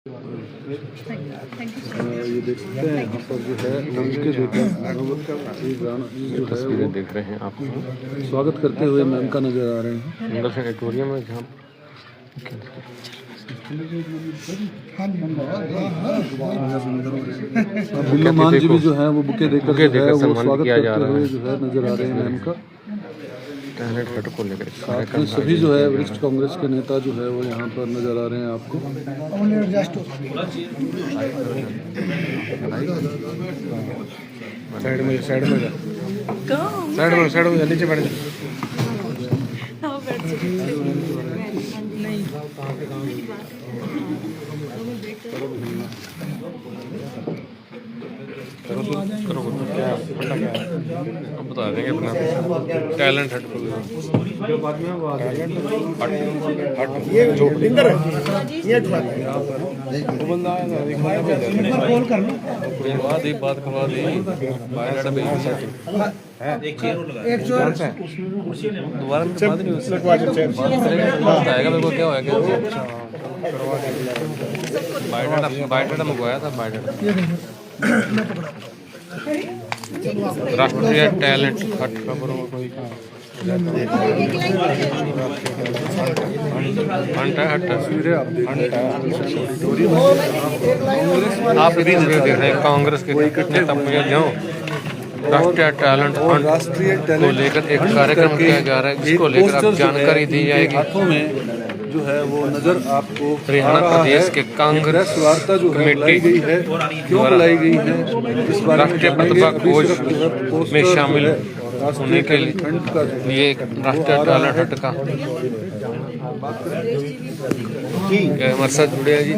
ये देख सकते हैं यहाँ पर जो है उनके जो तस्वीरें देख रहे हैं आप स्वागत करते हुए मैम का नजर आ रहे हैं सिंगल से एडिटोरियम में जहाँ बिल्लू मान जी भी जो है वो बुके देकर जो है वो स्वागत किया जा करते रहा हुए है। जो है नजर आ रहे हैं मैम का। टैलेंट हट को लेकर साथ में सभी जो है वरिष्ठ कांग्रेस के नेता जो है वो यहाँ पर नजर आ रहे हैं आपको। साइड में नीचे बैठ जाओ। करो क्या अब बता देंगे अपना टैलेंट हट ये जो लिंगर है ये वो बंदा आया कॉल करना करवा दी बात करवा दी बायोडाटा भेज एक चोर दोबारा में बात नहीं बताएगा मेरे को क्या होगा क्या बायोडाटा मंगवाया था बायोडाटा राष्ट्रीय टैलेंट हट खबर कोई आप भी देख रहे हैं कांग्रेस के नेता मुझे जाओ राष्ट्रीय टैलेंट फंड को लेकर एक कार्यक्रम किया जा रहा है जिसको लेकर आप जानकारी दी जाएगी। हाथों में जो है वो नजर आपको हरियाणा प्रदेश के कांग्रेस वार्ता जो है लाई गई है, क्यों लाई गई है इस बारे में राष्ट्रीय प्रतिभा कोष में शामिल होने के लिए राष्ट्रीय टैलेंट हट का हमारे साथ जुड़े हैं जी।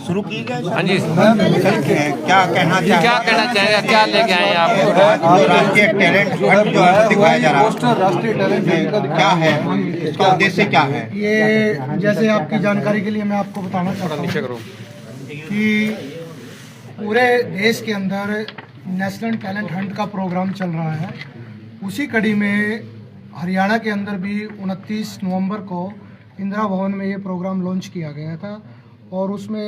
शुरू की गए। हाँ जी क्या कहना चाहेंगे क्या लेके आए आप? राष्ट्रीय टैलेंट हट जो है दिखाया जा रहा है, पोस्टर राष्ट्रीय टैलेंट क्या है इसका उद्देश्य क्या है? ये जैसे आपकी जानकारी के लिए मैं आपको बताना चाहता हूँ कि पूरे देश के अंदर नेशनल टैलेंट हंट का प्रोग्राम चल रहा है। उसी कड़ी में हरियाणा के अंदर भी 29 नवंबर को इंदिरा भवन में ये प्रोग्राम लॉन्च किया गया था और उसमें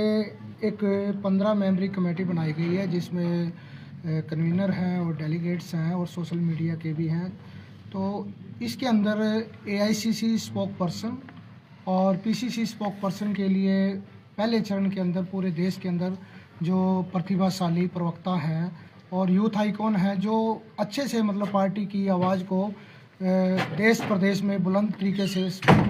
एक 15 मेंबरी कमेटी बनाई गई है जिसमें कन्वीनर हैं और डेलीगेट्स हैं और सोशल मीडिया के भी हैं। तो इसके अंदर AICC स्पोक पर्सन और PCC स्पोक पर्सन के लिए पहले चरण के अंदर पूरे देश के अंदर जो प्रतिभाशाली प्रवक्ता हैं और यूथ आइकॉन हैं जो अच्छे से मतलब पार्टी की आवाज़ को देश प्रदेश में बुलंद तरीके से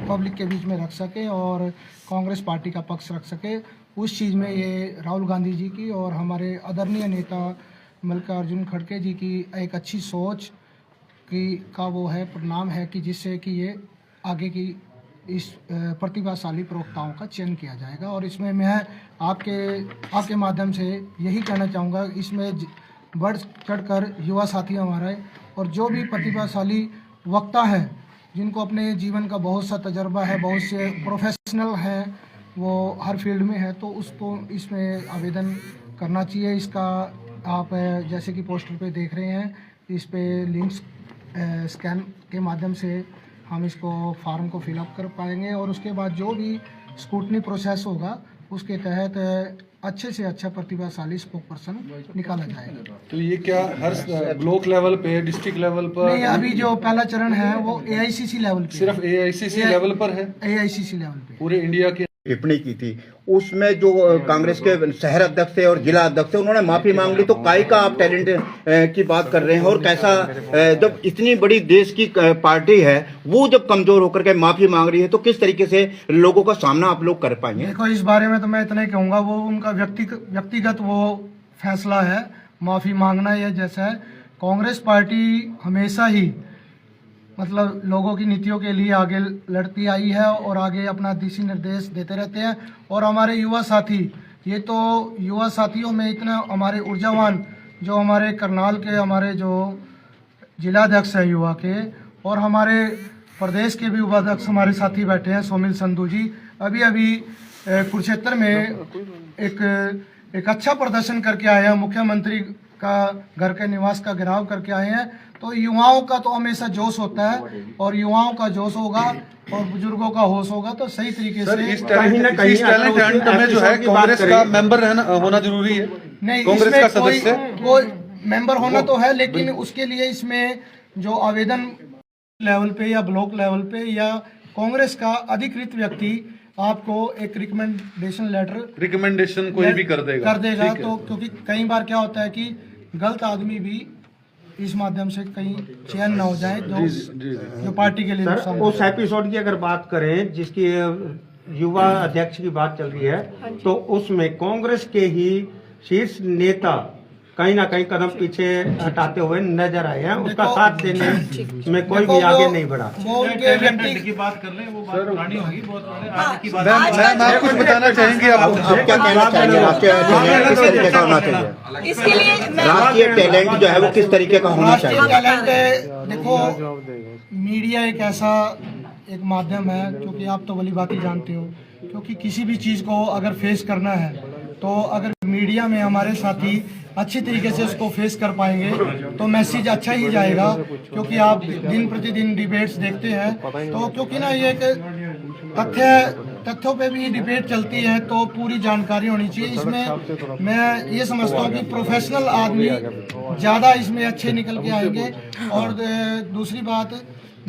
पब्लिक के बीच में रख सके और कांग्रेस पार्टी का पक्ष रख सके, उस चीज़ में ये राहुल गांधी जी की और हमारे आदरणीय नेता मल्लिकार्जुन खड़गे जी की एक अच्छी सोच की का वो है परिणाम है कि जिससे कि ये आगे की इस प्रतिभाशाली प्रवक्ताओं का चयन किया जाएगा। और इसमें मैं आपके माध्यम से यही कहना चाहूँगा, इसमें बढ़ चढ़कर युवा साथी हमारे और जो भी प्रतिभाशाली वक्ता है जिनको अपने जीवन का बहुत सा तजर्बा है, बहुत से प्रोफेशनल हैं, वो हर फील्ड में है, तो उसको इसमें आवेदन करना चाहिए। इसका आप जैसे कि पोस्टर पे देख रहे हैं, इस पे लिंक्स स्कैन के माध्यम से हम इसको फॉर्म को फिलअप कर पाएंगे और उसके बाद जो भी स्क्रूटनी प्रोसेस होगा उसके तहत अच्छे से अच्छा प्रतिभाशाली स्पोक पर्सन निकाला जाएगा। तो ये क्या हर ब्लॉक लेवल पे, डिस्ट्रिक्ट लेवल पर? नहीं, अभी जो पहला चरण है वो AICC लेवल पे, सिर्फ AICC लेवल पर है? AICC लेवल पे पूरे इंडिया के टिप्पणी की थी उसमें जो कांग्रेस के शहर अध्यक्ष थे और जिला अध्यक्ष थे उन्होंने माफी मांग ली। तो काय का आप टैलेंट की बात कर रहे हैं और कैसा जब इतनी बड़ी देश की पार्टी है वो जब कमजोर होकर के माफी मांग रही है तो किस तरीके से लोगों का सामना आप लोग कर पाएंगे? देखो, इस बारे में तो मैं इतना ही कहूँगा, वो उनका व्यक्तिगत वो फैसला है। माफी मांगना या जैसा है, कांग्रेस पार्टी हमेशा ही मतलब लोगों की नीतियों के लिए आगे लड़ती आई है और आगे अपना दिशा निर्देश देते रहते हैं। और हमारे युवा साथी, ये तो युवा साथियों में इतना हमारे ऊर्जावान जो हमारे करनाल के हमारे जो जिलाध्यक्ष हैं युवा के और हमारे प्रदेश के भी उपाध्यक्ष हमारे साथी बैठे हैं, सोमिल संधू जी, अभी कुरुक्षेत्र में एक अच्छा प्रदर्शन करके आए हैं। मुख्यमंत्री का घर के निवास का घेराव करके आए हैं। तो युवाओं का तो हमेशा जोश होता है और युवाओं का जोश होगा और बुजुर्गों का होश होगा तो सही तरीके से इस टैलेंट हंट में जो है कांग्रेस का मेंबर होना जरूरी है। नहीं, कांग्रेस का सदस्य कोई मेंबर होना तो है, लेकिन उसके लिए इसमें जो आवेदन लेवल पे या ब्लॉक लेवल पे या कांग्रेस का अधिकृत व्यक्ति आपको एक रिकमेंडेशन कोई भी कर देगा तो क्योंकि कई बार क्या होता है कि गलत आदमी भी इस माध्यम से कहीं चयन न हो जाए जो पार्टी के लिए नुकसान। उस एपिसोड की अगर बात करें जिसकी युवा अध्यक्ष की बात चल रही है तो उसमें कांग्रेस के ही शीर्ष नेता कहीं ना कहीं कदम पीछे हटाते हुए नजर आए हैं। उसका साथ देने में कोई भी आगे नहीं बढ़ा। वो उनके व्यक्ति की बात कर लें, वो बात पुरानी होगी, बहुत पुरानी। आज की बात मैम आप कुछ बताना चाहेंगे? आप क्या कहना चाहेंगे? राष्ट्रीय टैलेंट किस तरीके का होना चाहिए? इसके लिए राष्ट्रीय टैलेंट जो है वो किस तरीके का होना चाहिए? राष्ट्रीय टैलेंट देखो, मीडिया एक ऐसा एक माध्यम है क्योंकि आप तो भली बात ही जानते हो, क्योंकि किसी भी चीज़ को अगर फेस करना है तो अगर मीडिया में हमारे साथी अच्छी तरीके से उसको फेस कर पाएंगे तो मैसेज अच्छा ही जाएगा। क्योंकि आप दिन प्रतिदिन डिबेट्स देखते हैं तो क्योंकि ना ये तथ्यों पे भी डिबेट चलती है तो पूरी जानकारी होनी चाहिए। इसमें मैं ये समझता हूँ कि प्रोफेशनल आदमी ज़्यादा इसमें अच्छे निकल के आएंगे। और दूसरी बात,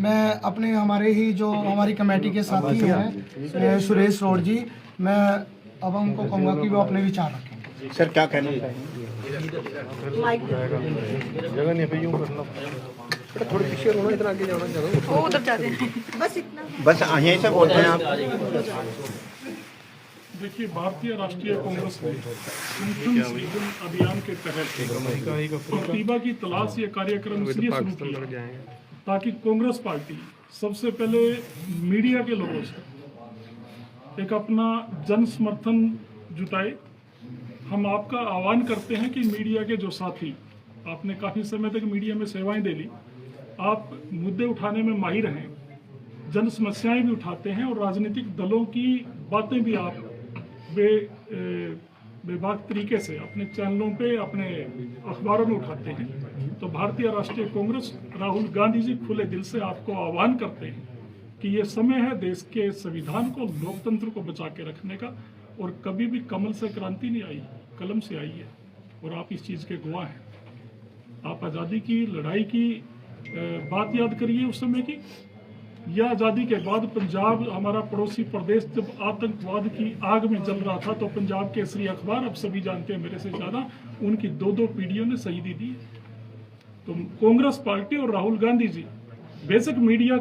मैं अपने हमारी कमेटी के साथी हैं सुरेश रोड जी, मैं अब उनको कहूँगा कि वो अपने विचार रखें। सर क्या कहना चाहिए? जगह नहीं पे यूं करना थोड़ी पीछे होना, इतना आगे जाना जगह वो उधर जाते हैं, बस इतना। बस यहीं से बोलते हैं आप। देखिए, भारतीय राष्ट्रीय कांग्रेस ने संगठन सृजन अभियान के तहत प्रतिभा की तलाश ये कार्यक्रम इसलिए शुरू किया ताकि कांग्रेस पार्टी सबसे पहले मीडिया के लोगों से एक अपना जन समर्थन जुटाए। हम आपका आह्वान करते हैं कि मीडिया के जो साथी, आपने काफ़ी समय तक मीडिया में सेवाएं दे ली, आप मुद्दे उठाने में माहिर हैं, जन समस्याएं भी उठाते हैं और राजनीतिक दलों की बातें भी आप बेबाक तरीके से अपने चैनलों पे, अपने अखबारों में उठाते हैं। तो भारतीय राष्ट्रीय कांग्रेस राहुल गांधी जी खुले दिल से आपको आह्वान करते हैं कि ये समय है देश के संविधान को, लोकतंत्र को बचा के रखने का। और कभी भी कमल से क्रांति नहीं आई, कलम से आई है और आप इस चीज़ के गवाह हैं। आप आज़ादी की लड़ाई की बात याद करिए उस समय की, या आज़ादी के बाद पंजाब हमारा पड़ोसी प्रदेश जब आतंकवाद की आग में जल रहा था तो पंजाब केसरी अखबार, आप सभी जानते हैं मेरे से ज़्यादा, उनकी 2-2 पीढ़ियों ने शहीदी दी। तो कांग्रेस पार्टी और राहुल गांधी जी, बेशक मीडिया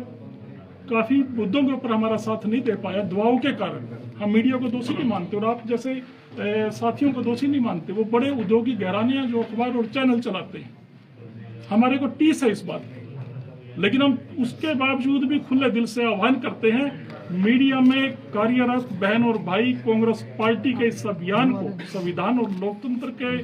काफ़ी मुद्दों के ऊपर हमारा साथ नहीं दे पाया दुआओं के कारण, हम मीडिया को दोषी नहीं मानते और आप जैसे साथियों को दोषी नहीं मानते। वो बड़े उद्योगिक घराने जो अखबार और चैनल चलाते हैं, हमारे को टीस है इस बात की, लेकिन हम उसके बावजूद भी खुले दिल से आह्वान करते हैं मीडिया में कार्यरत बहन और भाई कांग्रेस पार्टी के इस अभियान को संविधान और लोकतंत्र के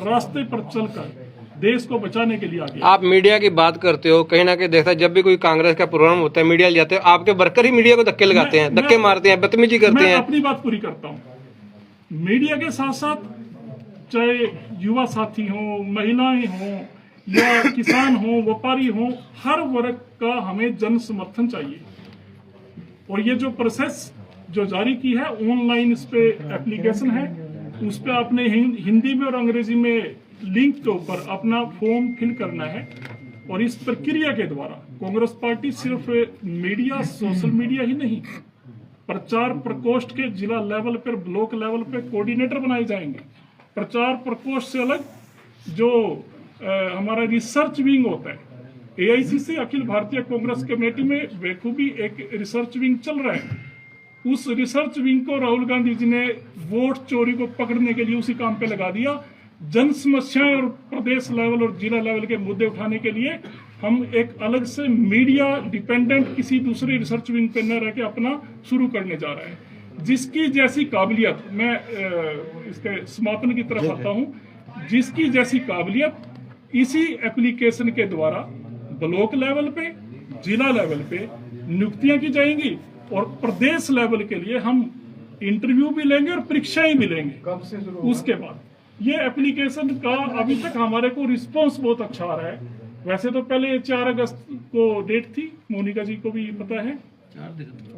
रास्ते पर चलकर देश को बचाने के लिए आगे। आप मीडिया की बात करते हो, कहीं ना कहीं देखता है जब भी कोई कांग्रेस का प्रोग्राम होता है मीडिया जाते हो, आपके वर्कर ही मीडिया को धक्के लगाते हैं, धक्के मारते हैं, बदतमीजी करते हैं। मैं अपनी बात पूरी करता हूँ। मीडिया के साथ साथ चाहे युवा साथी हों, महिलाएं हों या किसान हों, व्यापारी हों, हर वर्ग का हमें जन समर्थन चाहिए। और ये जो प्रोसेस जो जारी की है ऑनलाइन, इस पे एप्लीकेशन है, उस पे आपने हिंदी में और अंग्रेजी में लिंक के ऊपर अपना फॉर्म फिल करना है। और इस प्रक्रिया के द्वारा कांग्रेस पार्टी सिर्फ मीडिया, सोशल मीडिया ही नहीं, प्रचार प्रकोष्ठ के जिला लेवल पर, ब्लॉक लेवल पर कोऑर्डिनेटर बनाए जाएंगे। प्रचार प्रकोष्ठ से अलग जो हमारा रिसर्च विंग होता है, AICC अखिल भारतीय कांग्रेस कमेटी में बेखूबी एक रिसर्च विंग चल रहा है। उस रिसर्च विंग को राहुल गांधी जी ने वोट चोरी को पकड़ने के लिए उसी काम पे लगा दिया। जन समस्याएं और प्रदेश लेवल और जिला लेवल के मुद्दे उठाने के लिए हम एक अलग से मीडिया डिपेंडेंट किसी दूसरे रिसर्च विंग पे न रह के अपना शुरू करने जा रहे हैं। जिसकी जैसी काबिलियत, मैं इसके समापन की तरफ आता हूं, जिसकी जैसी काबिलियत इसी एप्लीकेशन के द्वारा ब्लॉक लेवल पे, जिला लेवल पे नियुक्तियां की जाएंगी और प्रदेश लेवल के लिए हम इंटरव्यू भी लेंगे और परीक्षाएं भी लेंगे। उसके बाद ये एप्लीकेशन का अभी तक हमारे को रिस्पांस बहुत अच्छा आ रहा है। वैसे तो पहले 4 अगस्त को डेट थी, मोनिका जी को भी पता है,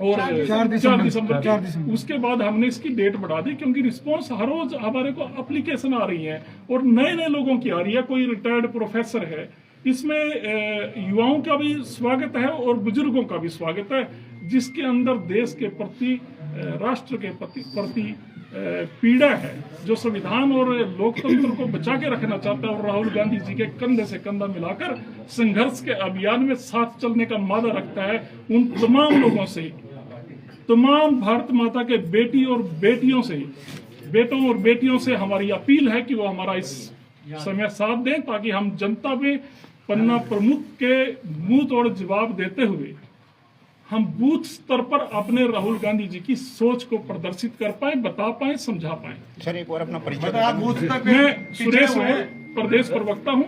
और 4 दिसंबर उसके बाद हमने इसकी डेट बढ़ा दी, क्योंकि रिस्पांस हर रोज हमारे को एप्लीकेशन आ रही है और नए नए लोगों की आ रही है। कोई रिटायर्ड प्रोफेसर है, इसमें युवाओं का भी स्वागत है और बुजुर्गों का भी स्वागत है, जिसके अंदर देश के प्रति, राष्ट्र के प्रति पीड़ा है, जो संविधान और लोकतंत्र को बचा के रखना चाहता है, और राहुल गांधी जी के कंधे से कंधा मिलाकर संघर्ष के अभियान में साथ चलने का वादा रखता है। उन तमाम लोगों से, तमाम भारत माता के बेटी और बेटियों से, बेटों और बेटियों से हमारी अपील है कि वो हमारा इस समय साथ दें, ताकि हम जनता में पन्ना प्रमुख के मुंह तोड़ जवाब देते हुए हम बूथ स्तर पर अपने राहुल गांधी जी की सोच को प्रदर्शित कर पाए, बता पाए, समझा पाए। सर एक और अपना परिचय। मैं सुरेश हूँ, प्रदेश प्रवक्ता हूँ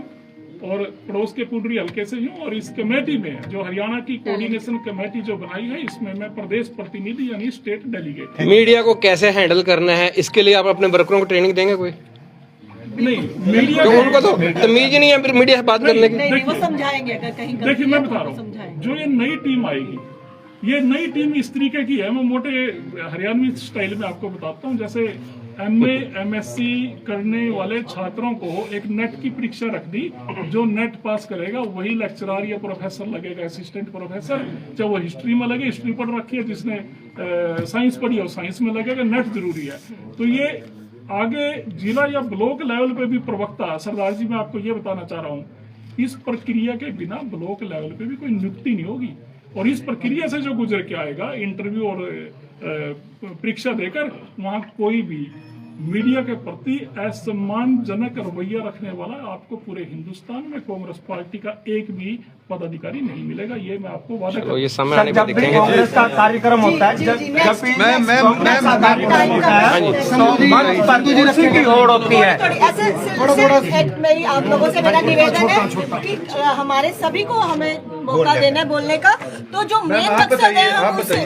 और पड़ोस के पुंडरी हल्के से हूँ, और इस कमेटी में जो हरियाणा की कोऑर्डिनेशन कमेटी जो बनाई है, इसमें मैं प्रदेश प्रतिनिधि यानी स्टेट डेलीगेट। मीडिया को कैसे हैंडल करना है, इसके लिए आप अपने वर्करों को ट्रेनिंग देंगे कोई? नहीं, मीडिया क्यों, उनको तो तमीज ही नहीं है फिर मीडिया से बात करने की। नहीं, वो समझाएंगे अगर कहीं देखिए, मैं बता रहा हूँ, जो ये नई टीम आएगी, ये नई टीम इस तरीके की है, मैं मोटे हरियाणवी स्टाइल में आपको बताता हूँ। जैसे MA MSc करने वाले छात्रों को एक नेट की परीक्षा रख दी, जो नेट पास करेगा वही लेक्चरर या प्रोफेसर लगेगा, असिस्टेंट प्रोफेसर। चाहे वो हिस्ट्री में लगे, हिस्ट्री पढ़ रखी है, जिसने साइंस पढ़ी है साइंस में लगेगा, नेट जरूरी है। तो ये आगे जिला या ब्लॉक लेवल पे भी प्रवक्ता, सरदार जी मैं आपको ये बताना चाह रहा हूँ, इस प्रक्रिया के बिना ब्लॉक लेवल पे भी कोई नियुक्ति नहीं होगी, और इस प्रक्रिया से जो गुजर के आएगा, इंटरव्यू और परीक्षा देकर, वहां कोई भी मीडिया के प्रति असम्मानजनक रवैया रखने वाला आपको पूरे हिंदुस्तान में कांग्रेस पार्टी का एक भी पदाधिकारी नहीं मिलेगा। ये मैं आपको वादा करता हूं। ये समय आने पर देखेंगे। कांग्रेस का कार्यक्रम होता है, जब भी की होड़ होती है। ऐसे मेरी आप लोगों से मेरा निवेदन है कि हमारे सभी को हमें मौका देना है बोलने का। तो जो मेन मकसद है,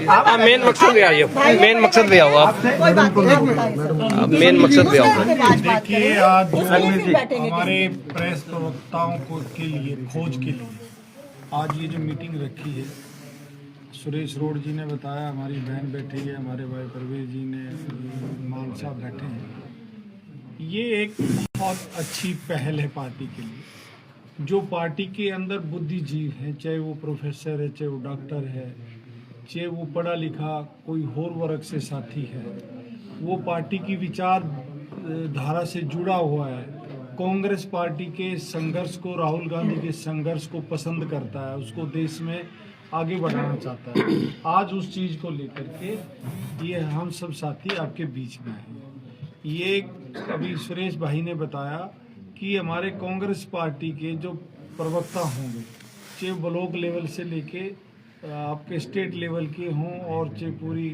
आप मेन मकसद पे आइए, मेन मकसद पे आओ आप, कोई बात नहीं, मेन मकसद पे आओ। देखिए, आज हमारे प्रेस प्रवक्ताओं को के लिए, खोज के लिए आज ये जो मीटिंग रखी है, सुरेश रोड जी ने बताया, हमारी बहन बैठी है, हमारे भाई परवेज जी ने, मान साहब बैठे हैं। ये एक बहुत अच्छी पहल है पार्टी के लिए। जो पार्टी के अंदर बुद्धिजीव है, चाहे वो प्रोफेसर है, चाहे वो डॉक्टर है, चाहे वो पढ़ा लिखा कोई और वर्ग से साथी है, वो पार्टी की विचार धारा से जुड़ा हुआ है, कांग्रेस पार्टी के संघर्ष को, राहुल गांधी के संघर्ष को पसंद करता है, उसको देश में आगे बढ़ाना चाहता है। आज उस चीज़ को लेकर के ये हम सब साथी आपके बीच में हैं। ये अभी सुरेश भाई ने बताया कि हमारे कांग्रेस पार्टी के जो प्रवक्ता होंगे, चाहे ब्लॉक लेवल से लेके आपके स्टेट लेवल के हों, और चाहे पूरी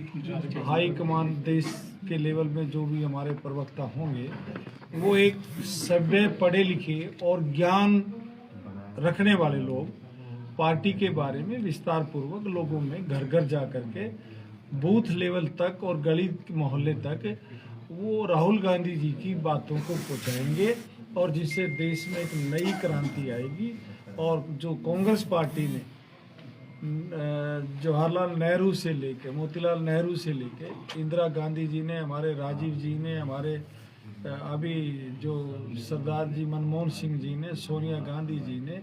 हाई कमान देश के लेवल में जो भी हमारे प्रवक्ता होंगे, वो एक सभ्य, पढ़े लिखे और ज्ञान रखने वाले लोग पार्टी के बारे में विस्तार पूर्वक लोगों में घर घर जा करके, बूथ लेवल तक और गली मोहल्ले तक वो राहुल गांधी जी की बातों को पहुंचाएंगे, और जिससे देश में एक नई क्रांति आएगी। और जो कांग्रेस पार्टी ने जवाहरलाल नेहरू से लेके, मोतीलाल नेहरू से लेके, इंदिरा गांधी जी ने, हमारे राजीव जी ने, हमारे अभी जो सरदार जी मनमोहन सिंह जी ने, सोनिया गांधी जी ने,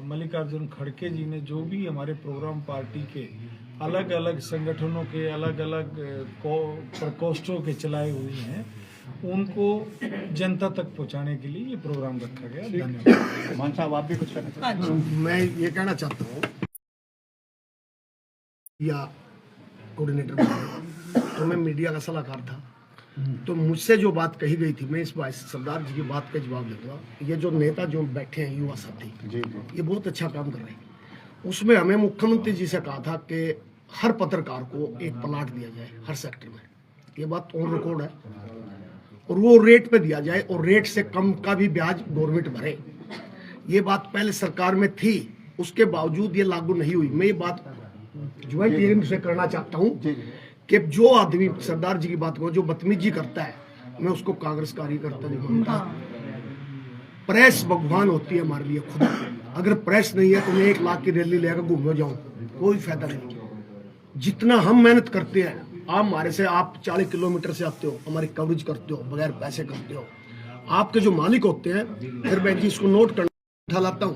मल्लिकार्जुन खड़गे जी ने, जो भी हमारे प्रोग्राम पार्टी के अलग अलग संगठनों के अलग अलग प्रकोष्ठों के चलाए हुए हैं, उनको जनता तक पहुंचाने के लिए ये प्रोग्राम रखा गया। धन्यवाद। मान साहब आप भी कुछ कहना? मैं ये कहना चाहता हूँ, या कोऑर्डिनेटर तो मैं मीडिया का सलाहकार था, तो मुझसे जो बात कही गई थी, मैं इस बात सरदार जी की बात का जवाब दूंगा। ये जो नेता जो बैठे हैं, युवा साथी, ये बहुत अच्छा काम कर रहे हैं। उसमें हमें मुख्यमंत्री जी से कहा था कि हर पत्रकार को एक प्लाट दिया जाए हर सेक्टर में। ये बात ऑन रिकॉर्ड है, और वो रेट पे दिया जाए, और रेट से कम का भी ब्याज गवर्नमेंट भरे। ये बात पहले सरकार में थी, उसके बावजूद ये लागू नहीं हुई। मैं ये बात ज्वाइंट हीयरिंग से करना चाहता हूँ कि जो आदमी सरदार जी की बात को जो बदतमीजी करता है, मैं उसको कांग्रेस कार्यकर्ता नहीं मानता। प्रेस भगवान होती है हमारे लिए खुदा। अगर प्रेस नहीं है तो मैं 1 लाख की रैली लेकर घूमने जाऊं, कोई फायदा नहीं। जितना हम मेहनत करते हैं, आप हमारे से, आप 40 किलोमीटर से आते हो, हमारी कवरेज करते हो, बगैर पैसे करते हो। आपके जो मालिक होते हैं, फिर मैं जी इसको नोट करना लाता हूँ।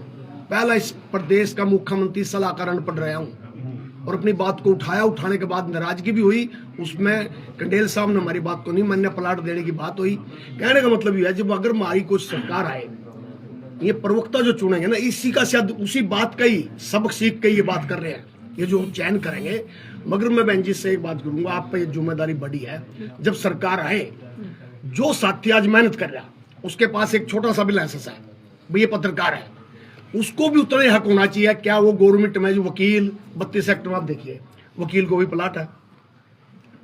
पहला इस प्रदेश का मुख्यमंत्री सलाहकार अनपढ़ रहा हूँ और अपनी बात को उठाया, उठाने के बाद नाराजगी भी हुई। उसमें कंडेल साहब ने हमारी बात को नहीं मान्य, प्लाट देने की बात हुई। कहने का मतलब ये है, जब अगर हमारी कोई सरकार आए, ये प्रवक्ता जो चुनेंगे ना, इसी का शायद उसी बात का ही सबक सीख के ये बात कर रहे हैं, ये जो चयन करेंगे। मगर मैं बहन जी से एक बात करूंगा, आप पे ये जिम्मेदारी बड़ी है। जब सरकार आए, जो साथी आज मेहनत कर रहा, उसके पास एक छोटा सा भी लाइसेंस है, भाई ये पत्रकार है, उसको भी उतना ही हक होना चाहिए। क्या वो गवर्नमेंट में जो वकील 32 सेक्टर में, आप देखिए वकील को भी प्लाट है,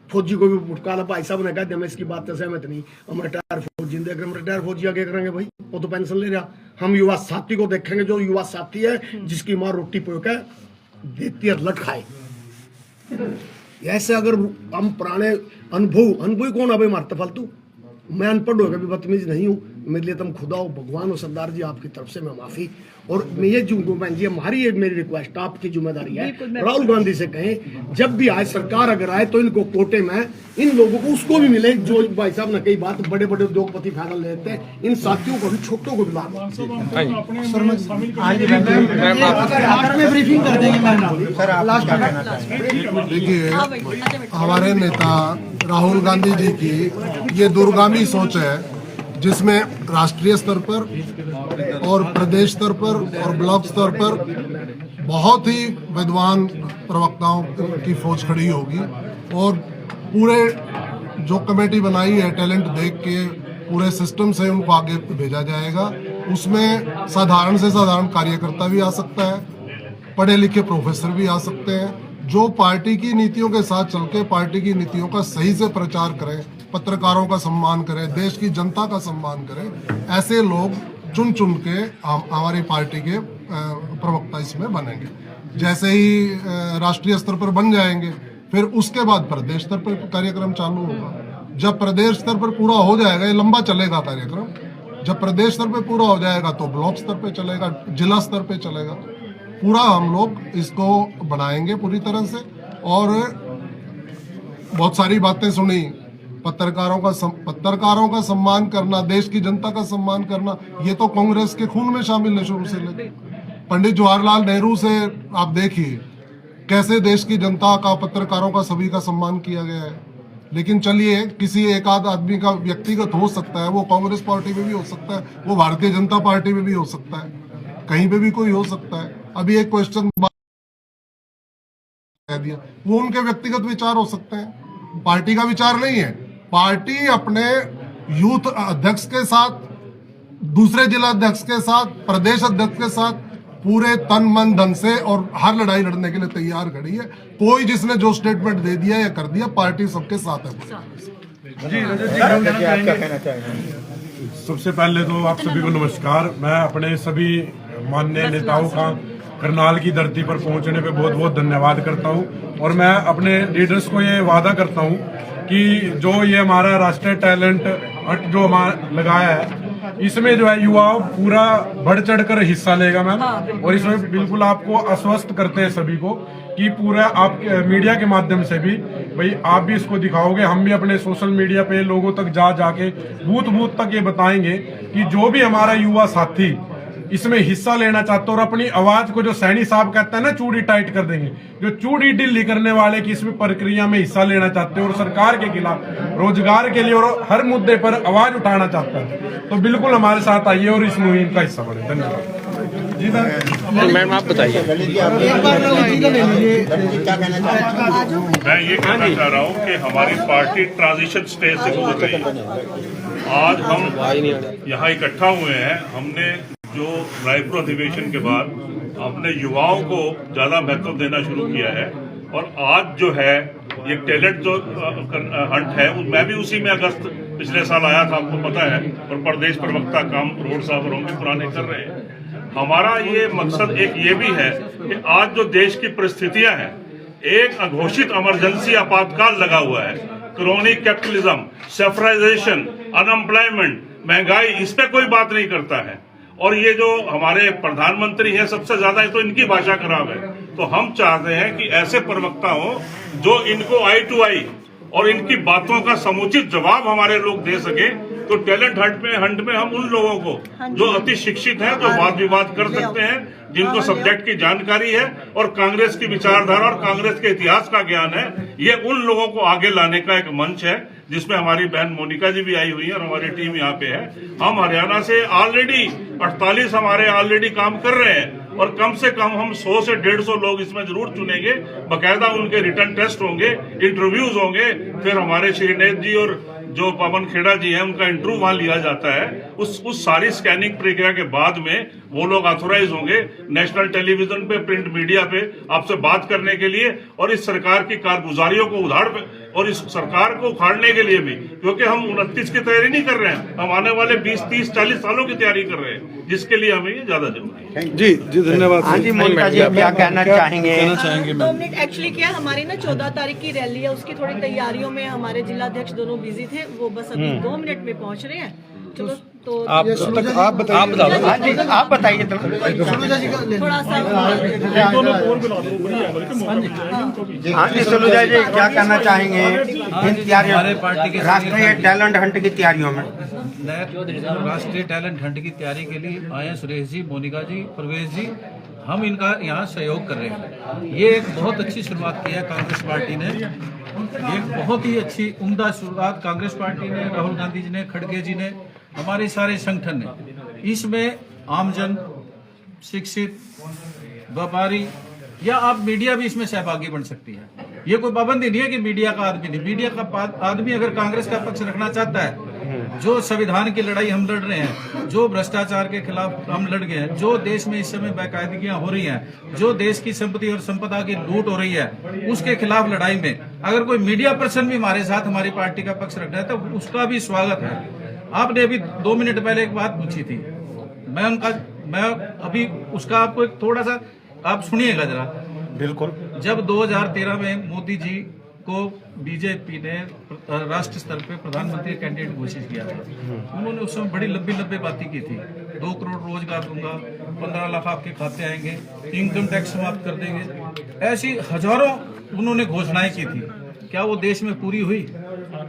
फौजी को भी पुटकाला। भाई साहब ने कहा मैं इसकी बात से सहमत नहीं, हम रिटायर फौजी अगर हम रिटायर फौजी आगे करेंगे, भाई वो तो पेंशन ले रहा। हम युवा साथी को देखेंगे, जो युवा साथी है जिसकी माँ रोटी पोक है देती है, लट खाए। ऐसे अगर हम पुराने अनुभवी कौन है भाई, मारते फालतू। मैं अनपढ़ होकर भी बदतमीज नहीं हूँ, मेरे लिए तुम खुदा हो, भगवान हो। सरदार जी आपकी तरफ से मैं माफी। और मैं ये बहन जी, हमारी एक मेरी रिक्वेस्ट, आपकी जिम्मेदारी है, राहुल गांधी से कहें जब भी आए सरकार अगर आए तो इनको कोटे में इन लोगों को उसको भी मिले, जो भाई साहब ने कई बात बड़े बड़े उद्योगपति फायदा लेते हैं, इन साथियों को भी, छोटों को भी लाभ। ब्रीफिंग कर देंगे। देखिए, हमारे नेता राहुल गांधी जी की ये दूरगामी सोच है, जिसमें राष्ट्रीय स्तर पर और प्रदेश स्तर पर और ब्लॉक स्तर पर बहुत ही विद्वान प्रवक्ताओं की फौज खड़ी होगी। और पूरे जो कमेटी बनाई है, टैलेंट देख के पूरे सिस्टम से उनको आगे भेजा जाएगा। उसमें साधारण से साधारण कार्यकर्ता भी आ सकता है, पढ़े लिखे प्रोफेसर भी आ सकते हैं, जो पार्टी की नीतियों के साथ चल के पार्टी की नीतियों का सही से प्रचार करें, पत्रकारों का सम्मान करें, देश की जनता का सम्मान करें। ऐसे लोग चुन चुन के हमारी पार्टी के प्रवक्ता इसमें बनेंगे। जैसे ही राष्ट्रीय स्तर पर बन जाएंगे, फिर उसके बाद प्रदेश स्तर पर कार्यक्रम चालू होगा। जब प्रदेश स्तर पर पूरा हो जाएगा, ये लंबा चलेगा कार्यक्रम, जब प्रदेश स्तर पर पूरा हो जाएगा तो ब्लॉक स्तर पर चलेगा, जिला स्तर पर चलेगा। पूरा हम लोग इसको बनाएंगे पूरी तरह से। और बहुत सारी बातें सुनी, पत्रकारों का सम्मान करना, देश की जनता का सम्मान करना, ये तो कांग्रेस के खून में शामिल है शुरू से लेकर। पंडित जवाहरलाल नेहरू से आप देखिए कैसे देश की जनता का, पत्रकारों का, सभी का सम्मान किया गया है। लेकिन चलिए, किसी एक आध आदमी का व्यक्तिगत हो सकता है, वो कांग्रेस पार्टी में भी हो सकता है, वो भारतीय जनता पार्टी में भी हो सकता है, कहीं पे भी कोई हो सकता है। अभी एक क्वेश्चन दिया, वो उनके व्यक्तिगत विचार हो सकते हैं, पार्टी का विचार नहीं है। पार्टी अपने यूथ अध्यक्ष के साथ, दूसरे जिला अध्यक्ष के साथ, प्रदेश अध्यक्ष के साथ पूरे तन मन धन से और हर लड़ाई लड़ने के लिए तैयार खड़ी है। कोई जिसने जो स्टेटमेंट दे दिया या कर दिया, पार्टी सबके साथ है। सबसे पहले तो आप सभी को नमस्कार। मैं अपने सभी माननीय नेताओं का करनाल की धरती पर पहुंचने पे बहुत बहुत धन्यवाद करता हूं। और मैं अपने लीडर्स को ये वादा करता हूं कि जो ये हमारा राष्ट्रीय टैलेंट हट जो हमारा लगाया है, इसमें जो है युवा पूरा बढ़ चढ़कर हिस्सा लेगा मैम। और इसमें बिल्कुल आपको आश्वस्त करते हैं सभी को कि पूरा आप मीडिया के माध्यम से भी, भाई आप भी इसको दिखाओगे, हम भी अपने सोशल मीडिया पे लोगों तक जाके बूथ बूथ तक ये बताएंगे कि जो भी हमारा युवा साथी इसमें हिस्सा लेना चाहते हो और अपनी आवाज को, जो सैनी साहब कहते हैं ना, चूड़ी टाइट कर देंगे, जो चूड़ी ढीली करने वाले की इसमें प्रक्रिया में हिस्सा लेना चाहते हो और सरकार के खिलाफ, रोजगार के लिए और हर मुद्दे पर आवाज उठाना चाहता है, तो बिल्कुल हमारे साथ आइए और इस मुहिम का हिस्सा बने। धन्यवाद जी सर। मैम आप बताइए। मैं ये कहना चाह रहा हूँ कि हमारी पार्टी ट्रांजिशन स्टेज से गुजर रही है। आज हम यहाँ इकट्ठा हुए हैं, हमने जो रायपुर अधिवेशन के बाद हमने युवाओं को ज्यादा महत्व देना शुरू किया है। और आज जो है ये टैलेंट जो हंट है, मैं भी उसी में अगस्त पिछले साल आया था, आपको पता है, और प्रदेश प्रवक्ता काम रोड साहब और हम भी पुराने कर रहे हैं। हमारा ये मकसद एक ये भी है कि आज जो देश की परिस्थितियां हैं, एक अघोषित इमरजेंसी आपातकाल लगा हुआ है, क्रोनिक कैपिटलिज्म, सेफराइजेशन, अनएम्प्लॉयमेंट, महंगाई, इस पे कोई बात नहीं करता है। और ये जो हमारे प्रधानमंत्री हैं, सबसे ज्यादा तो इनकी भाषा खराब है। तो हम चाहते हैं कि ऐसे प्रवक्ता हो जो इनको आई टू आई और इनकी बातों का समुचित जवाब हमारे लोग दे सके। तो टैलेंट हंट में हम उन लोगों को जो अति शिक्षित हैं, जो वाद विवाद कर सकते हैं, जिनको सब्जेक्ट की जानकारी है और कांग्रेस की विचारधारा और कांग्रेस के इतिहास का ज्ञान है, ये उन लोगों को आगे लाने का एक मंच है, जिसमें हमारी बहन मोनिका जी भी आई हुई है और हमारी टीम यहाँ पे है। हम हरियाणा से ऑलरेडी 48 हमारे ऑलरेडी काम कर रहे हैं और कम से कम हम 100 से 150 लोग इसमें जरूर चुनेंगे। बकायदा उनके रिटर्न टेस्ट होंगे, इंटरव्यूज होंगे, फिर हमारे श्रीनेत जी और जो पवन खेड़ा जी हैं उनका इंटरव्यू वहां लिया जाता है। उस सारी स्कैनिंग प्रक्रिया के बाद में वो लोग ऑथोराइज होंगे नेशनल टेलीविजन पे, प्रिंट मीडिया पे आपसे बात करने के लिए और इस सरकार की कारगुजारियों को और इस सरकार को उखाड़ने के लिए भी, क्योंकि हम 29 की तैयारी नहीं कर रहे हैं, हम आने वाले 20, 30, 40 सालों की तैयारी कर रहे हैं, जिसके लिए हमें ये ज्यादा जरूरी है। जी जी, धन्यवाद। हाँ जी, मोनिका जी क्या कहना चाहेंगे? 2 मिनट एक्चुअली क्या हमारी ना 14 तारीख की रैली है, उसकी थोड़ी तैयारियों में हमारे जिलाध्यक्ष दोनों बिजी थे, वो बस अभी 2 मिनट में पहुंच रहे हैं। चलो तो आप बताइए। हाँ जी, आप बताइए। थोड़ा सा हाँ जी, सलूजा जी क्या कहना चाहेंगे इन तैयारियों, हमारे पार्टी के राष्ट्रीय टैलेंट हंट की तैयारियों में? राष्ट्रीय टैलेंट हंट की तैयारी के लिए आए हैं सुरेश जी, मोनिका जी, प्रवेश जी। हम इनका यहाँ सहयोग कर रहे हैं। ये एक बहुत अच्छी शुरुआत की है कांग्रेस पार्टी ने, एक बहुत ही अच्छी उम्दा शुरुआत कांग्रेस पार्टी ने, राहुल गांधी जी ने, खड़गे जी ने, हमारे सारे संगठन ने। इसमें आमजन, शिक्षित, व्यापारी या आप मीडिया भी इसमें सहभागी बन सकती है। ये कोई पाबंदी नहीं है कि मीडिया का आदमी नहीं, मीडिया का आदमी अगर कांग्रेस का पक्ष रखना चाहता है, जो संविधान की लड़ाई हम लड़ रहे हैं, जो भ्रष्टाचार के खिलाफ हम लड़ गए हैं, जो देश में इस समय बेकायदगियां हो रही हैं, जो देश की संपत्ति और संपदा की लूट हो रही है, उसके खिलाफ लड़ाई में अगर कोई मीडिया पर्सन भी हमारे साथ हमारी पार्टी का पक्ष रखना है तो उसका भी स्वागत है। आपने अभी 2 मिनट पहले एक बात पूछी थी, मैं अभी उसका आपको एक थोड़ा सा आप सुनिएगा जरा। बिल्कुल। जब 2013 में मोदी जी को बीजेपी ने राष्ट्र स्तर पे प्रधानमंत्री कैंडिडेट घोषित किया था, उन्होंने उस समय बड़ी लंबी बातें की थी। 2 करोड़ रोजगार दूंगा, 15 लाख आपके खाते आएंगे, इनकम टैक्स समाप्त कर देंगे, ऐसी हजारों उन्होंने घोषणाएं की थी। क्या वो देश में पूरी हुई?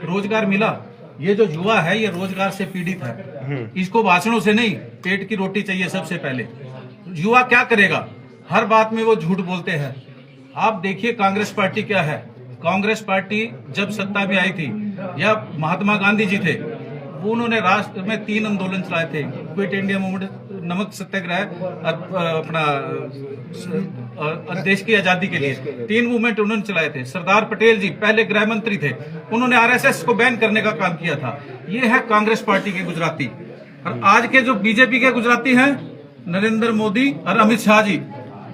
रोजगार मिला? ये जो युवा है ये रोजगार से पीड़ित है, इसको भाषणों से नहीं, पेट की रोटी चाहिए सबसे पहले। युवा क्या करेगा? हर बात में वो झूठ बोलते हैं। आप देखिए कांग्रेस पार्टी क्या है। कांग्रेस पार्टी जब सत्ता में आई थी या महात्मा गांधी जी थे, वो उन्होंने राष्ट्र में 3 आंदोलन चलाए थे, क्विट इंडिया मूवमेंट, नमक सत्याग्रह, अपना देश की आजादी के लिए 3 मूवमेंट उन्होंने चलाए थे। सरदार पटेल जी पहले गृह मंत्री थे, उन्होंने आरएसएस को बैन करने का काम किया था। ये है कांग्रेस पार्टी के गुजराती। और आज के जो बीजेपी के गुजराती हैं, नरेंद्र मोदी और अमित शाह जी,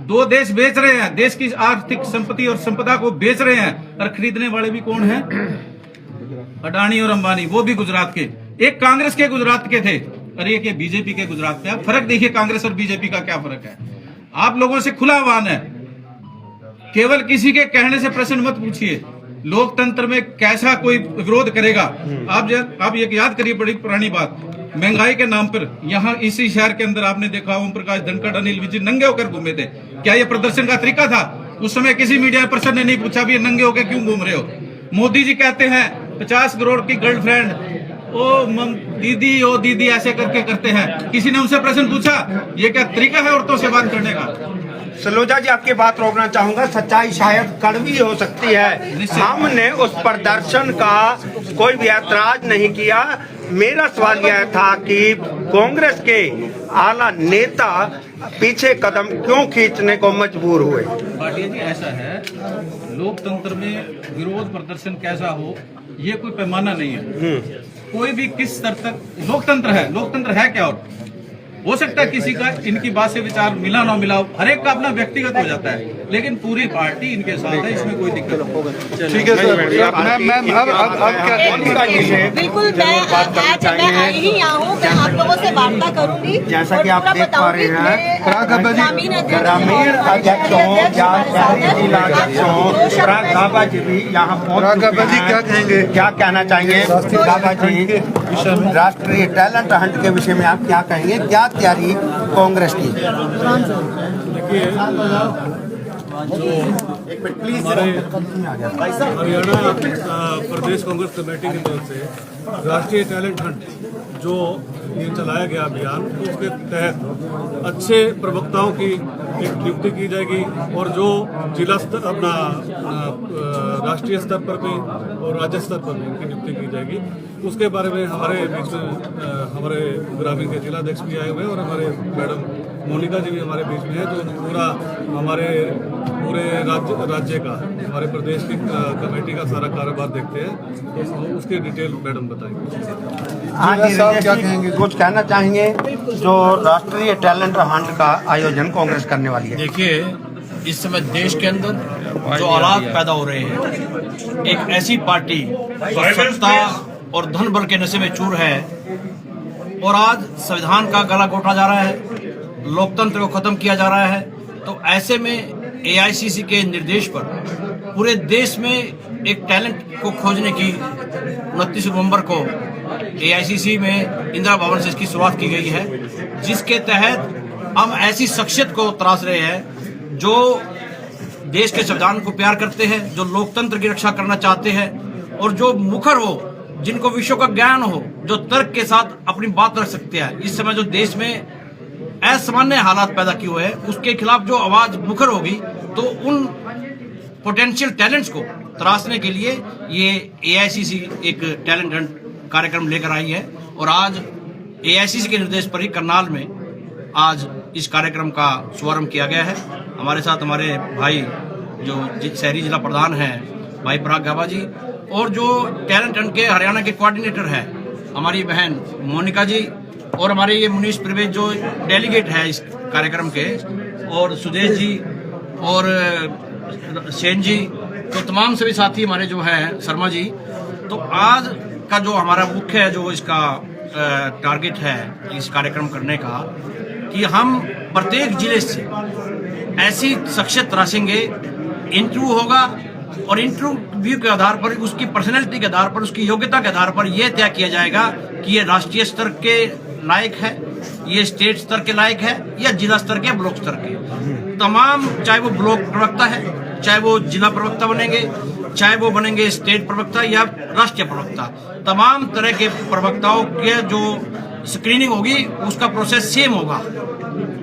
2 देश बेच रहे हैं, देश की आर्थिक संपत्ति और संपदा को बेच रहे हैं। और खरीदने वाले भी कौन हैं? अडानी और अंबानी, वो भी गुजरात के। एक कांग्रेस के गुजरात के थे और एक बीजेपी के गुजरात के। आप फर्क देखिए कांग्रेस और बीजेपी का क्या फर्क है। आप लोगों से खुला आह्वान है, केवल किसी के कहने से प्रश्न मत पूछिए। लोकतंत्र में कैसा कोई विरोध करेगा? आप ये याद करिए, बड़ी पुरानी बात, महंगाई के नाम पर यहाँ इसी शहर के अंदर आपने देखा ओम प्रकाश धनखड़, अनिल विज नंगे होकर घूमे थे। क्या ये प्रदर्शन का तरीका था? उस समय किसी मीडिया पर्सन ने नहीं पूछा भी ये नंगे होकर क्यों घूम रहे हो। मोदी जी कहते हैं 50 करोड़ की गर्लफ्रेंड, ओ दीदी ऐसे करके करते हैं। किसी ने उनसे प्रश्न पूछा? ये क्या तरीका है औरतों से बात करने का? सलोजा जी आपकी बात रोकना चाहूंगा। सच्चाई शायद कड़वी हो सकती है, हमने उस प्रदर्शन का कोई भी ऐतराज नहीं किया। मेरा सवाल यह था कि कांग्रेस के आला नेता पीछे कदम क्यों खींचने को मजबूर हुए? भाटिया जी, ऐसा है, लोकतंत्र में विरोध प्रदर्शन कैसा हो ये कोई पैमाना नहीं है। कोई भी किस स्तर तक लोकतंत्र है क्या? और हो सकता है किसी का इनकी बात से विचार मिला ना मिला, हर एक का अपना व्यक्तिगत हो जाता है, लेकिन पूरी पार्टी इनके साथ है, इसमें कोई दिक्कत नहीं। ठीक है सर, मैम अब क्या बिल्कुल, मैं आज ही यहाँ हूँ, मैं आप लोगों से वार्ता करूंगी। जैसा कि आप देख पा रहे हैं ग्रामीण ग्रामीण अध्यक्षों या शहरी जिला अध्यक्षों पराग गाबा जी भी यहाँ पहुँच चुके हैं। क्या कहेंगे, क्या कहना चाहिए गाबा जी राष्ट्रीय टैलेंट हंट के विषय में आप क्या कहेंगे, क्या तैयारी कांग्रेस की? हरियाणा प्रदेश कांग्रेस कमेटी की तरफ से राष्ट्रीय टैलेंट हंट जो ये चलाया गया अभियान, उसके तहत अच्छे प्रवक्ताओं की एक नियुक्ति की जाएगी और जो जिला स्तर अपना राष्ट्रीय स्तर पर भी और राज्य स्तर पर भी उनकी नियुक्ति की जाएगी। उसके बारे में हमारे बीच हमारे ग्रामीण के जिलाध्यक्ष भी आए हुए हैं और हमारे मैडम मोनिका जी भी हमारे बीच में है, जो पूरा हमारे पूरे राज्य का हमारे प्रदेश की कमेटी का सारा कारोबार देखते हैं, तो उसकी डिटेल मैडम बताएंगे। हाँ जी, कुछ कहना चाहेंगे जो राष्ट्रीय टैलेंट हंट का आयोजन कांग्रेस करने वाली है? देखिए, इस समय देश के अंदर जो हालात पैदा हो रहे हैं, एक ऐसी पार्टी जो सत्ता और धन बल के नशे में चूर है और आज संविधान का गला घोटा जा रहा है, लोकतंत्र को खत्म किया जा रहा है, तो ऐसे में AICC के निर्देश पर पूरे देश में एक टैलेंट को खोजने की 29 नवंबर को AICC में इंदिरा भवन से इसकी शुरुआत की गई है, जिसके तहत हम ऐसी शख्सियत को तराश रहे हैं जो देश के संविधान को प्यार करते हैं, जो लोकतंत्र की रक्षा करना चाहते हैं और जो मुखर हो, जिनको विषयों का ज्ञान हो, जो तर्क के साथ अपनी बात रख सकते हैं। इस समय जो देश में असामान्य हालात पैदा किए हुए हैं, उसके खिलाफ जो आवाज मुखर होगी, तो उन पोटेंशियल टैलेंट्स को तराशने के लिए ये AICC एक टैलेंट हंट कार्यक्रम लेकर आई है और आज AICC के निर्देश पर ही करनाल में आज इस कार्यक्रम का शुभारंभ किया गया है। हमारे साथ हमारे भाई जो शहरी जिला प्रधान हैं भाई पराग गाबा जी और जो टैलेंट हंट के हरियाणा के कोऑर्डिनेटर है हमारी बहन मोनिका जी और हमारे ये मुनीश प्रवेश जो डेलीगेट है इस कार्यक्रम के, और सुदेश जी और सेन जी, तो तमाम सभी साथी हमारे जो हैं, शर्मा जी। तो आज का जो हमारा मुख्य जो इसका टारगेट है इस कार्यक्रम करने का, कि हम प्रत्येक जिले से ऐसी शख्सियत तराशेंगे, इंटरव्यू होगा और इंटरव्यू के आधार पर, उसकी पर्सनैलिटी के आधार पर, उसकी योग्यता के आधार पर यह तय किया जाएगा कि ये राष्ट्रीय स्तर के लायक है, ये स्टेट स्तर के लायक है या जिला स्तर के, ब्लॉक स्तर के। तमाम, चाहे वो ब्लॉक प्रवक्ता है, चाहे वो जिला प्रवक्ता बनेंगे, चाहे वो बनेंगे स्टेट प्रवक्ता या राष्ट्रीय प्रवक्ता, तमाम तरह के प्रवक्ताओं के जो स्क्रीनिंग होगी उसका प्रोसेस सेम होगा।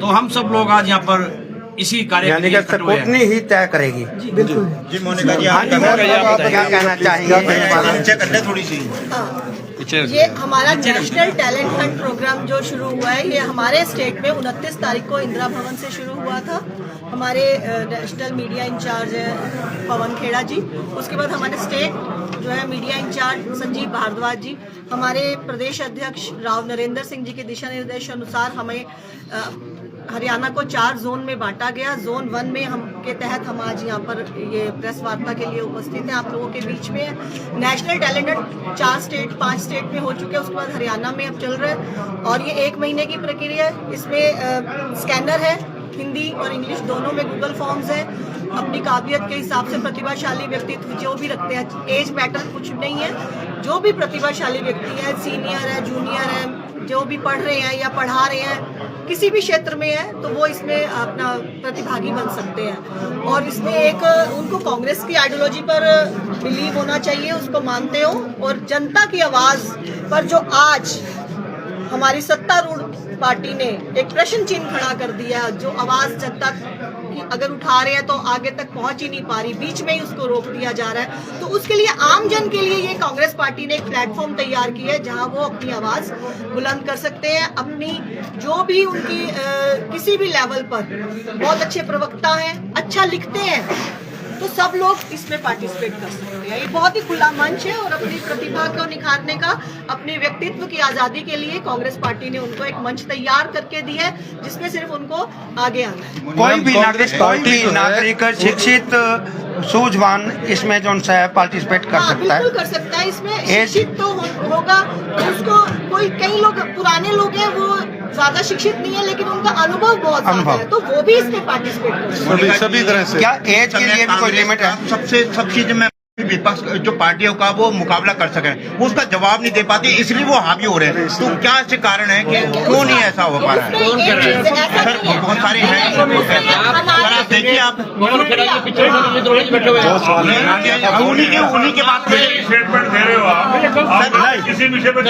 तो हम सब लोग आज यहाँ पर इसी कार्य कितनी ही तय करेगी। बिल्कुल जी, मोनिका जी आप क्या कहना चाहिए? थोड़ी सी ये हमारा नेशनल टैलेंट हंट प्रोग्राम जो शुरू हुआ है, ये हमारे स्टेट में 29 तारीख को इंदिरा भवन से शुरू हुआ था। हमारे नेशनल मीडिया इंचार्ज है पवन खेड़ा जी, उसके बाद हमारे स्टेट जो है मीडिया इंचार्ज संजीव भारद्वाज जी, हमारे प्रदेश अध्यक्ष राव नरेंद्र सिंह जी के दिशा निर्देश अनुसार हमें हरियाणा को 4 जोन में बांटा गया। जोन 1 में हम के तहत हम आज यहाँ पर ये प्रेस वार्ता के लिए उपस्थित हैं, आप लोगों के बीच में। नेशनल टैलेंट 5 स्टेट में हो चुके हैं, उसके बाद हरियाणा में अब चल रहा है और ये 1 महीने की प्रक्रिया है। इसमें स्कैनर है, हिंदी और इंग्लिश दोनों में गूगल फॉर्म्स है। अपनी काबिलियत के हिसाब से प्रतिभाशाली व्यक्तित्व जो भी रखते हैं, एज मैटर कुछ नहीं है, जो भी प्रतिभाशाली व्यक्ति है, सीनियर है, जूनियर है, जो भी पढ़ रहे हैं या पढ़ा रहे हैं, किसी भी क्षेत्र में है, तो वो इसमें अपना प्रतिभागी बन सकते हैं। और इसमें एक उनको कांग्रेस की आइडियोलॉजी पर बिलीव होना चाहिए, उसको मानते हो, और जनता की आवाज़ पर जो आज हमारी सत्तारूढ़ पार्टी ने एक प्रश्न चिन्ह खड़ा कर दिया, जो आवाज़ जनता की अगर उठा रहे हैं तो आगे तक पहुंच ही नहीं पा रही, बीच में ही उसको रोक दिया जा रहा है। तो उसके लिए आम जन के लिए ये कांग्रेस पार्टी ने एक प्लेटफॉर्म तैयार की है जहां वो अपनी आवाज़ बुलंद कर सकते हैं। अपनी जो भी उनकी किसी भी लेवल पर बहुत अच्छे प्रवक्ता हैं, अच्छा लिखते हैं, तो सब लोग इसमें पार्टिसिपेट कर सकते हैं। ये बहुत ही खुला मंच है और अपनी प्रतिभा को निखारने का, अपने व्यक्तित्व की आज़ादी के लिए कांग्रेस पार्टी ने उनको एक मंच तैयार करके दी है, जिसमें सिर्फ उनको आगे आना है। कोई भी नागरिक शिक्षित सूझवान इसमें जो है पार्टिसिपेट कर सकता है। बिल्कुल कर सकता है। इसमें शिक्षित तो होगा, उसको कोई कई लोग पुराने लोग हैं वो ज्यादा शिक्षित नहीं है लेकिन उनका अनुभव बहुत ज्यादा है, तो वो भी इसमें पार्टिसिपेट कर सकते हैं। सभी तरह से। क्या एज के लिए भी कोई लिमिट है? सबसे सब चीज में विपक्ष जो पार्टियों का वो मुकाबला कर सके, वो उसका जवाब नहीं दे पाती, इसलिए वो हावी हो रहे हैं। तो क्या ऐसे कारण है कि क्यों नहीं ऐसा हो पा रहा है? सर बहुत सारे हैं, सर आप देखिए, आप उन्हीं के बात स्टेटमेंट दे रहे हो आप किसी विषय पर